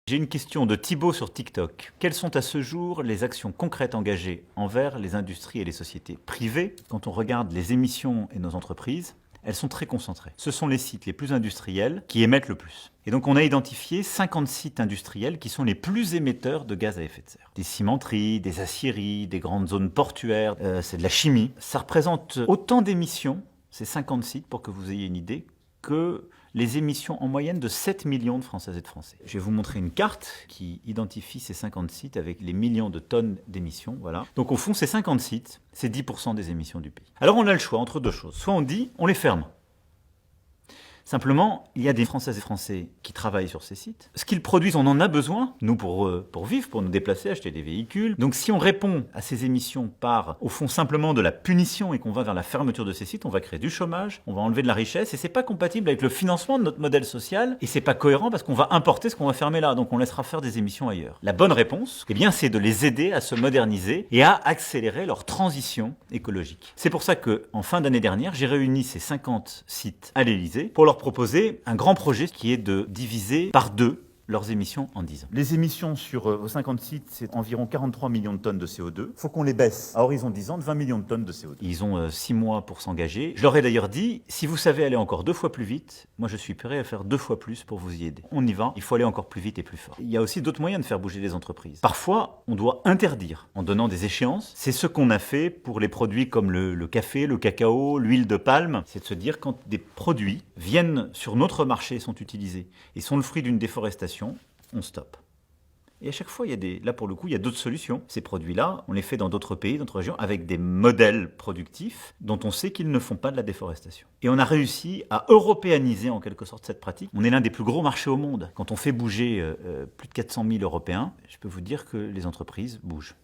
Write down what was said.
J'ai une question de Thibaut sur TikTok. Quelles sont à ce jour les actions concrètes engagées envers les industries et les sociétés privées? Quand on regarde les émissions et nos entreprises, elles sont très concentrées. Ce sont les sites les plus industriels qui émettent le plus. Et donc on a identifié 50 sites industriels qui sont les plus émetteurs de gaz à effet de serre. Des cimenteries, des aciéries, des grandes zones portuaires, c'est de la chimie. Ça représente autant d'émissions, ces 50 sites, pour que vous ayez une idée, que les émissions en moyenne de 7 millions de Françaises et de Français. Je vais vous montrer une carte qui identifie ces 50 sites avec les millions de tonnes d'émissions. Voilà. Donc au fond, ces 50 sites, c'est 10% des émissions du pays. Alors on a le choix entre deux choses. Soit on dit, on les ferme. Simplement, il y a des Françaises et Français qui travaillent sur ces sites. Ce qu'ils produisent, on en a besoin, nous, pour vivre, pour nous déplacer, acheter des véhicules. Donc si on répond à ces émissions par, au fond, simplement de la punition et qu'on va vers la fermeture de ces sites, on va créer du chômage, on va enlever de la richesse, et c'est pas compatible avec le financement de notre modèle social, et c'est pas cohérent parce qu'on va importer ce qu'on va fermer là, donc on laissera faire des émissions ailleurs. La bonne réponse, eh bien, c'est de les aider à se moderniser et à accélérer leur transition écologique. C'est pour ça que, en fin d'année dernière, j'ai réuni ces 50 sites à l'Élysée pour leur proposer un grand projet qui est de diviser par 2 leurs émissions en 10 ans. Les émissions sur vos 50 sites, c'est environ 43 millions de tonnes de CO2. Il faut qu'on les baisse à horizon 10 ans de 20 millions de tonnes de CO2. Ils ont 6 mois pour s'engager. Je leur ai d'ailleurs dit, si vous savez aller encore 2 fois plus vite, moi je suis prêt à faire 2 fois plus pour vous y aider. On y va, il faut aller encore plus vite et plus fort. Il y a aussi d'autres moyens de faire bouger les entreprises. Parfois, on doit interdire en donnant des échéances. C'est ce qu'on a fait pour les produits comme le café, le cacao, l'huile de palme. C'est de se dire quand des produits viennent sur notre marché, sont utilisés et sont le fruit d'une déforestation, on stoppe. Et à chaque fois, là pour le coup, il y a d'autres solutions. Ces produits-là, on les fait dans d'autres pays, dans d'autres régions, avec des modèles productifs dont on sait qu'ils ne font pas de la déforestation. Et on a réussi à européaniser en quelque sorte cette pratique. On est l'un des plus gros marchés au monde. Quand on fait bouger plus de 400 000 Européens, je peux vous dire que les entreprises bougent.